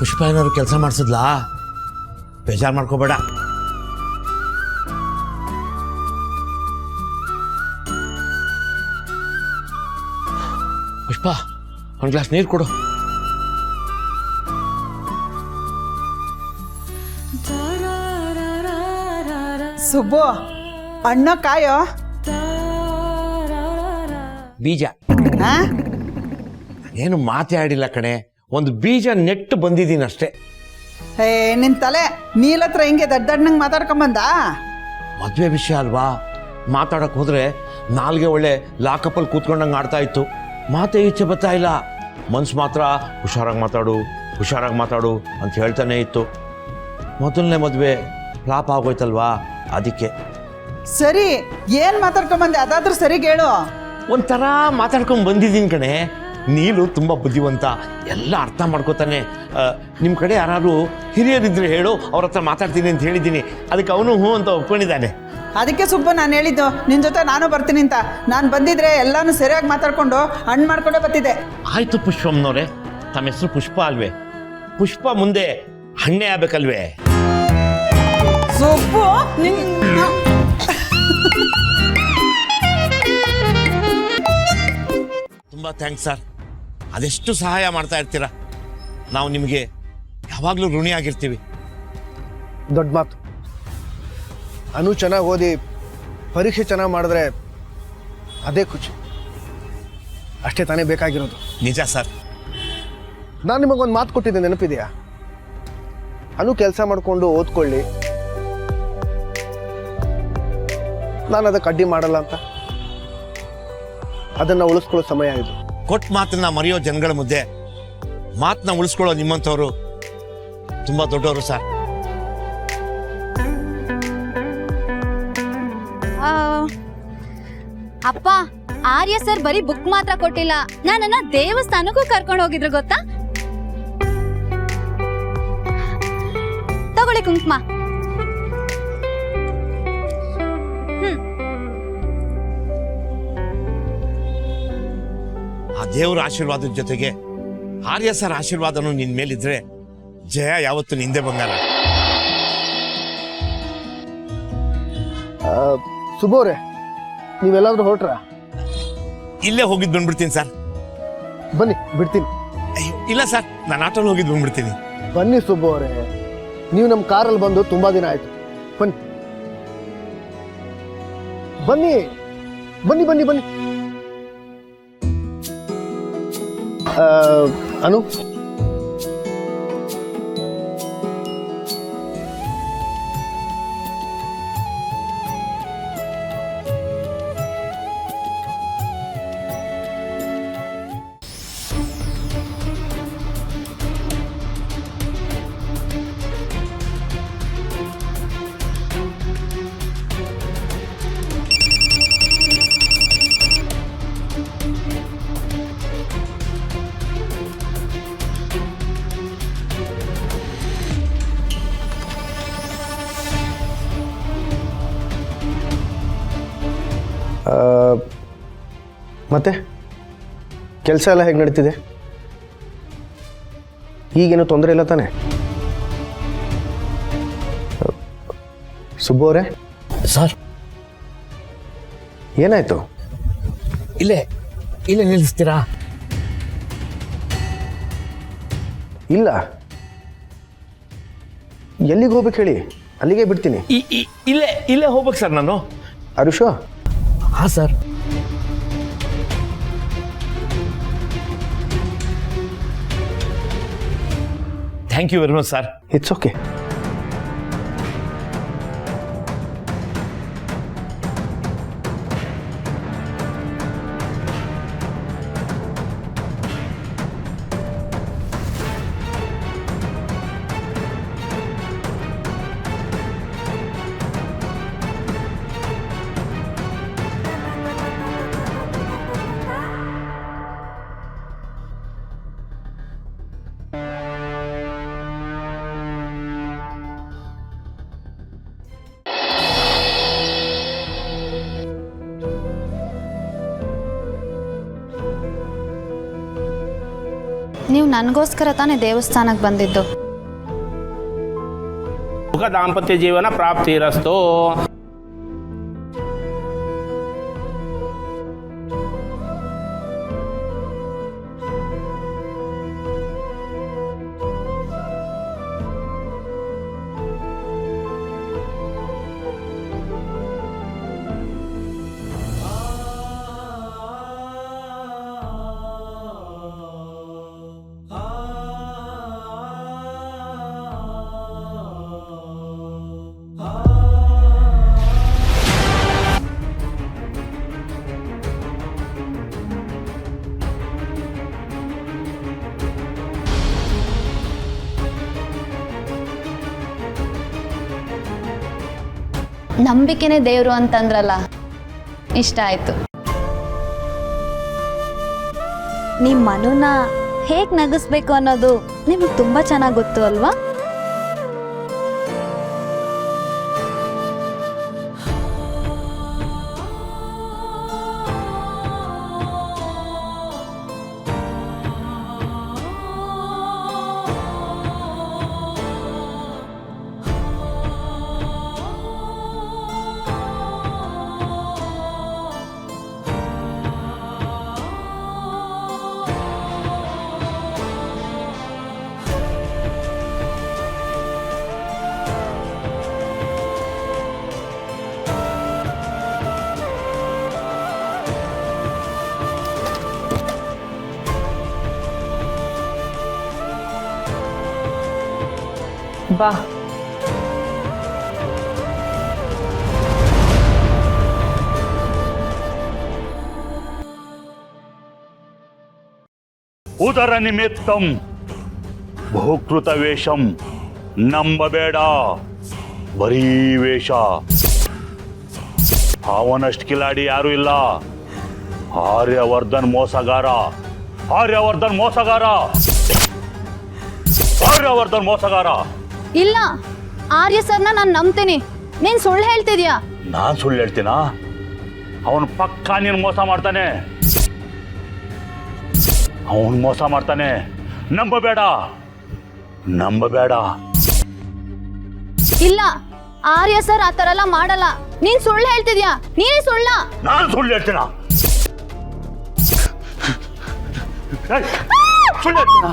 ಪುಷ್ಪ ಏನಾದ್ರು ಕೆಲಸ ಮಾಡಿಸಿದ್ಲಾ? ಬೇಜಾರು ಮಾಡ್ಕೋಬೇಡ. ಪುಷ್ಪ, ಒಂದು ಗ್ಲಾಸ್ ನೀರು ಕೊಡು. ಸುಬ್ಬು, ಅಣ್ಣ ಕಾಯೋ ಬೀಜ ಏನು ಮಾತಾಡಿಲ್ಲ ಕಣೆ, ಒಂದು ಬೀಜ ನೆಟ್ಟು ಬಂದಿದ್ದೀನಿ ಅಷ್ಟೇ. ಏ ನಿನ್ ತಲೆ ನೀಲತ್ರ ಹಿಂಗೆ ದಡ್ಡಣ್ಣಂಗೆ ಮಾತಾಡ್ಕೊಂಬಂದ. ಮದುವೆ ವಿಷಯ ಅಲ್ವಾ, ಮಾತಾಡಕ್ಕೆ ಹೋದ್ರೆ ನಾಲ್ಗೆ ಒಳ್ಳೆ ಲಾಕಪ್ಪಲ್ಲಿ ಕೂತ್ಕೊಂಡಂಗೆ ಆಡ್ತಾ ಇತ್ತು. ಮಾತೇ ಈಚೆ ಬರ್ತಾ ಇಲ್ಲ. ಮನ್ಸು ಮಾತ್ರ ಹುಷಾರಾಗಿ ಮಾತಾಡು ಹುಷಾರಾಗಿ ಮಾತಾಡು ಅಂತ ಹೇಳ್ತಾನೆ ಇತ್ತು. ಮೊದಲನೇ ಮದುವೆ ಫ್ಲಾಪ್ ಆಗೋಯ್ತಲ್ವಾ, ಅದಕ್ಕೆ. ಸರಿ, ಏನ್ ಮಾತಾಡ್ಕೊಂಬಂದೆ ಅದಾದ್ರೂ ಸರಿಗೆ ಹೇಳು. ಒಂಥರ ಮಾತಾಡ್ಕೊಂಡು ಬಂದಿದ್ದೀನಿ ಕಣೆ. ನೀಲು ತುಂಬ ಬುದ್ಧಿವಂತ, ಎಲ್ಲ ಅರ್ಥ ಮಾಡ್ಕೋತಾನೆ. ನಿಮ್ಮ ಕಡೆ ಯಾರು ಹಿರಿಯರಿದ್ರೆ ಹೇಳು, ಅವ್ರ ಹತ್ರ ಮಾತಾಡ್ತೀನಿ ಅಂತ ಹೇಳಿದ್ದೀನಿ. ಅದಕ್ಕೆ ಅವನು ಹ್ಞೂ ಅಂತ ಒಪ್ಕೊಂಡಿದ್ದಾನೆ. ಅದಕ್ಕೆ ಸುಬ್ಬು ನಾನು ಹೇಳಿದ್ದು ನಿನ್ನ ಜೊತೆ ನಾನು ಬರ್ತೀನಿ ಅಂತ. ನಾನು ಬಂದಿದ್ರೆ ಎಲ್ಲಾನು ಸರಿಯಾಗಿ ಮಾತಾಡ್ಕೊಂಡು ಹಣ್ಣು ಮಾಡ್ಕೊಂಡೇ ಬರ್ತಿದ್ದೆ. ಆಯ್ತು ಪುಷ್ಪಮ್ಮನವ್ರೆ, ತಮ್ಮ ಹೆಸರು ಪುಷ್ಪ ಅಲ್ವೇ? ಪುಷ್ಪ ಮುಂದೆ ಹಣ್ಣೆ ಆಗ್ಬೇಕಲ್ವೇ? ಸುಬ್ಬು ತುಂಬ ಥ್ಯಾಂಕ್ಸ್ ಸರ್. ಅದೆಷ್ಟು ಸಹಾಯ ಮಾಡ್ತಾ ಇರ್ತೀರ, ನಾವು ನಿಮಗೆ ಯಾವಾಗಲೂ ಋಣಿಯಾಗಿರ್ತೀವಿ. ದೊಡ್ಡ ಮಾತು. ಅನು ಚೆನ್ನಾಗಿ ಓದಿ ಪರೀಕ್ಷೆ ಚೆನ್ನಾಗಿ ಮಾಡಿದ್ರೆ ಅದೇ ಖುಷಿ, ಅಷ್ಟೇ ತಾನೇ ಬೇಕಾಗಿರೋದು. ನಿಜ ಸರ್. ನಾನು ನಿಮಗೊಂದು ಮಾತು ಕೊಟ್ಟಿದ್ದೆ, ನೆನಪಿದೆಯಾ? ಅನು ಕೆಲಸ ಮಾಡಿಕೊಂಡು ಓದ್ಕೊಳ್ಳಿ, ನಾನು ಅದಕ್ಕೆ ಅಡ್ಡಿ ಮಾಡಲ್ಲ ಅಂತ. ಅದನ್ನು ಉಳಿಸ್ಕೊಳ್ಳೋ ಸಮಯ ಇದು. ಕೊಟ್ಟ ಮಾತನ್ನ ಮರೆಯೋ ಜನಗಳ ಮುದ್ದೆ ಮಾತನ್ನ ಉಳಿಸ್ಕೊಳ್ಳೋ ನಿಮ್ಮಂಥವ್ರು ತುಂಬ ದೊಡ್ಡವರು ಸರ್. ಅಪ್ಪ, ಆರ್ಯ ಸರ್ ಬರೀ ಬುಕ್ ಮಾತ್ರ ಕೊಟ್ಟಿಲ್ಲ, ನನ್ನನ್ನ ದೇವಸ್ಥಾನಕ್ಕೂ ಕರ್ಕೊಂಡು ಹೋಗಿದ್ರು ಗೊತ್ತಾ? ತಗೊಳ್ಳಿ ಕುಂಕುಮ. ಆ ದೇವರ ಆಶೀರ್ವಾದದ ಜೊತೆಗೆ ಆರ್ಯ ಸರ್ ಆಶೀರ್ವಾದನು ನಿನ್ ಮೇಲಿದ್ರೆ ಜಯ ಯಾವತ್ತು ನಿಂದೆ ಬಂಗಾರ. ಸುಬೋರೆ, ನೀವೆಲ್ಲಾದ್ರೂ ಹೊರಟ್ರಾ? ಇಲ್ಲೇ ಹೋಗಿದ್ದು ಬಂದ್ಬಿಡ್ತೀನಿ ಸರ್. ಬನ್ನಿ, ಬಿಡ್ತೀನಿ. ಅಯ್ಯೋ ಇಲ್ಲ ಸರ್, ನಾನು ಆಟೋಲ್ಲಿ ಹೋಗಿದ್ದು ಬಂದ್ಬಿಡ್ತೀನಿ. ಬನ್ನಿ ಸುಬ್ಬು ಅವರೇ, ನೀವು ನಮ್ಮ ಕಾರಲ್ಲಿ ಬಂದು ತುಂಬಾ ದಿನ ಆಯ್ತು. ಬನ್ನಿ ಬನ್ನಿ ಬನ್ನಿ ಬನ್ನಿ ಬನ್ನಿ. ಅನು, ಮತ್ತೆ ಕೆಲಸ ಎಲ್ಲ ಹೇಗೆ ನಡೀತಿದೆ? ಈಗೇನು ತೊಂದರೆ ಇಲ್ಲ ತಾನೆ? ಸುಬ್ಬು ಅವರೇ ಸರ್, ಏನಾಯ್ತು? ಇಲ್ಲೇ ನಿಲ್ಲಿಸ್ತೀರಾ? ಇಲ್ಲ, ಎಲ್ಲಿಗೆ ಹೋಗ್ಬೇಕು ಹೇಳಿ, ಅಲ್ಲಿಗೆ ಬಿಡ್ತೀನಿ. ಇಲ್ಲೇ ಹೋಗ್ಬೇಕು ಸರ್ ನಾನು. ಅರುಷೋ? ಹಾಂ sir. Thank you very much sir. It's okay. ನೀವು ನನಗೋಸ್ಕರ ತಾನೇ ದೇವಸ್ಥಾನಕ್ಕೆ ಬಂದಿದ್ದು. ಸುಖ ದಾಂಪತ್ಯ ಜೀವನ ಪ್ರಾಪ್ತಿರಸ್ತು. ನಂಬಿಕೆನೇ ದೇವರು ಅಂತಂದ್ರಲ್ಲ, ಇಷ್ಟ ಆಯ್ತು. ನಿಮ್ಮ ಮನುನ ಹೇಗೆ ನಗಿಸ್ಬೇಕು ಅನ್ನೋದು ನಿಮಗೆ ತುಂಬಾ ಚೆನ್ನಾಗಿ ಗೊತ್ತು ಅಲ್ವಾ? ಬಾ. ಉದರ ನಿಮಿತ್ತಂ ಬಹುಕೃತ ವೇಷಂ ನಂಬಬೇಡ, ಬರೀ ವೇಷ. ಅವನಷ್ಟು ಕಿಲಾಡಿ ಯಾರು ಇಲ್ಲ. ಆರ್ಯವರ್ಧನ್ ಮೋಸಗಾರ, ಆರ್ಯವರ್ಧನ್ ಮೋಸಗಾರ, ಆರ್ಯವರ್ಧನ್ ಮೋಸಗಾರ. ಇಲ್ಲ, ಆರ್ಯ ಸರ್ನ ನಾನು ನಂಬ್ತೀನಿ. ನೀನ್ ಸುಳ್ಳು ಹೇಳ್ತಿದ್ಯಾ? ನಾನ್ ಸುಳ್ಳು ಹೇಳ್ತೀನಾ? ಅವನು ಪಕ್ಕ ನೀನು ಮೋಸ ಮಾಡ್ತಾನೆ, ಅವನು ಮೋಸ ಮಾಡ್ತಾನೆ. ನಂಬಬೇಡ, ನಂಬಬೇಡ. ಇಲ್ಲ, ಆರ್ಯ ಸರ್ ಆ ಥರ ಎಲ್ಲ ಮಾಡಲ್ಲ. ನೀನ್ ಸುಳ್ಳು ಹೇಳ್ತಿದ್ಯಾ? ನೀನೇ ಸುಳ್ಳ? ನಾನು ಸುಳ್ಳು ಹೇಳ್ತೀನ? ಸುಳ್ಳು ಹೇಳ್ತೀನ?